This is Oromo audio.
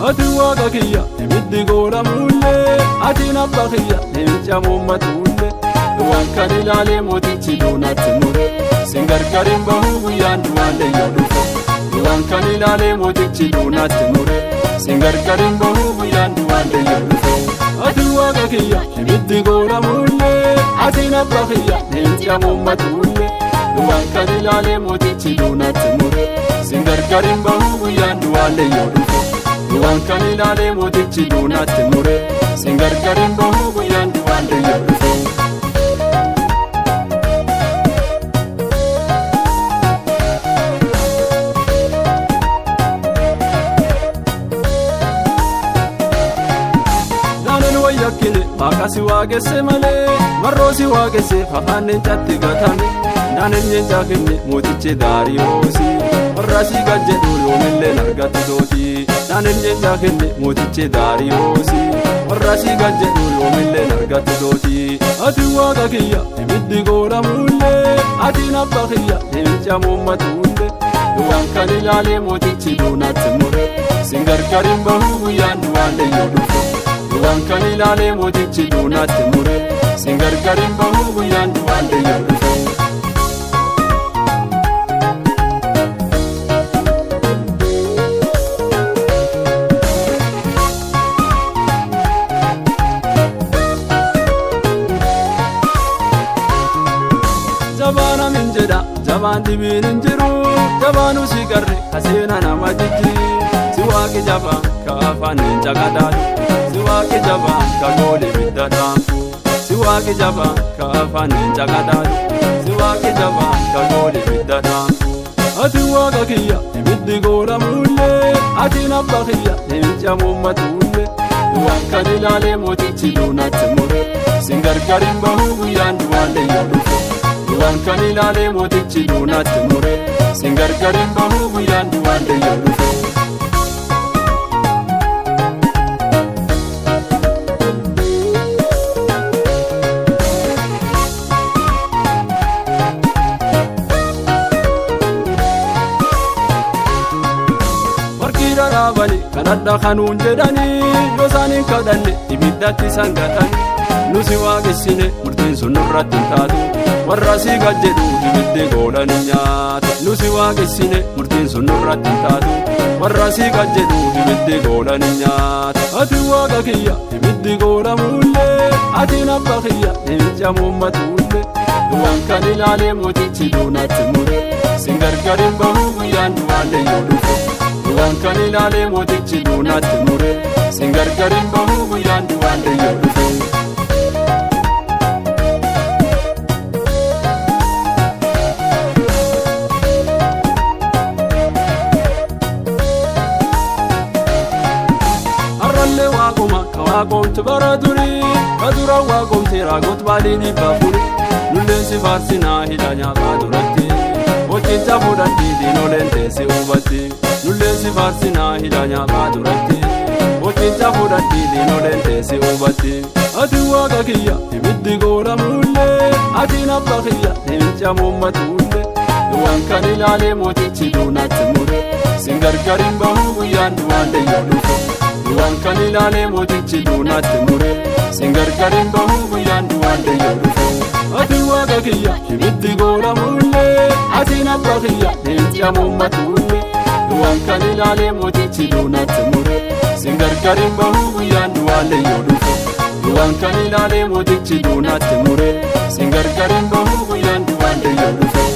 ati waaqa kiyya ibiddi godhamulle ati nabba kiyya leenca muummatulle waan kan ilaalee mootichi duunatti mure sin gargarin bahuu guyyaan du'aallee yoo dhufe waan kan ilaalee mootichi duunatti mure sin gargarin bahuu guyyaan du'aallee yoo dhufe ati waaqa kiyya ibiddi godhamulle ati nabba kiyya leenca muummatulle waan kan ilaalee mootichi duunatti mure sin gargarin bahuu guyyaan du'aallee yoo dhufe waan kan ilaalee mootichi duunatti mure sin gargarin bahuu guyyaan du'aallee yoo dhufe yakkine maqasi waaqesse malee marroosi waaqesse fafaaneen catti gatame naanen nyeencaa kenne mootichi daariyoosi warraasii gad jedhu yoomilleen argattu dooti naanen nyeencaa kenne mootichi daariyoosi warraasii gad jedhu yoomilleen argattu dooti ati waaqa kiyya ibiddi godhamulle ati nabba kiyya leenca muummatulle waan kan ilaalee mootichi duunatti mure sin gargarin bahuu guyyaan du'aallee yoo dhufe waan kan ilaalee mootichi duunatti mure sin gargarin bahuu guyyaan du'aallee yoo dhufe jabaana min jedha jabaan dhibiin hin jiru jabaanu si garre kaseena nama jijji si waaqi jabaa ka afaan hin caqadaadhu si waaqi jabaa ka goole bidda taanfu si waaqi jabaa ka afaan hin caqadaadhu si waaqi jabaa ka goole bidda taanfu ati waaqa kiyya ibiddi godhamulle ati nabba kiyya leenca muummatulle waan kan ilaalee mootichi duunatti mure sin gargarin bahuu guyyaan du'aallee yoo dhufe waan kan ilaalee mootichi duunatti mure sin gargarin bahuu guyyaan du'aallee yoo dhufe dhaabani kanadha kanuun jedhanii yoo isaaniin kadhanne ibiddatti sangatani nusi waaqessine murtiin sun nurratti hin taatu warra asii gad jedhu ibiddi godhan hin nyaatu nusi waaqessine murtiin sun nurratti hin taatu warra asii gad jedhu ibiddi godhan hin nyaatu ati waaqa kiyya ibiddi godhamulle ati nabba kiyya leenca muummatulle waan kan ilaalee mootichi duunatti mure sin gargarin bahuu guyyaan du'aallee yoo dhufe waan kan ilaalee mootichi duunatti mure sin gargarin bahuu guyyaan du'aallee yoo dhufe har'allee waaquma ka waaqomtu bara durii ka dura waaqomte raagot baaliin hibbaa furi nulleen si faarsinaa hidha nyaafaa duratti hojiinsa fudhadhii diinoleen teessi hubatti nulleen si faarsinaa hidha nyaafaa duratti hojiinsa fudhadhii diinoleen teessi hubatti ati waaqa kiyya ibiddi godhamulle ati nabba kiyya leenca muummatulle waan kan ilaalee mootichi duunatti mure sin gargarin bahuu guyyaan du'aallee yoo dhufe waan kan ilaalee mootichi duunatti mure sin gargarin bahuu guyyaan du'aallee yoo dhufe ati waaqa kiyya ibiddi godhamulle ati nabba kiyya leenca muummatulle waan kan ilaalee mootichi duunatti mure sin gargarin bahuu guyyaan du'aallee yoo dhufe waan kan ilaalee mootichi duunatti mure sin gargarin bahuu guyyaan du'aallee yoo dhufe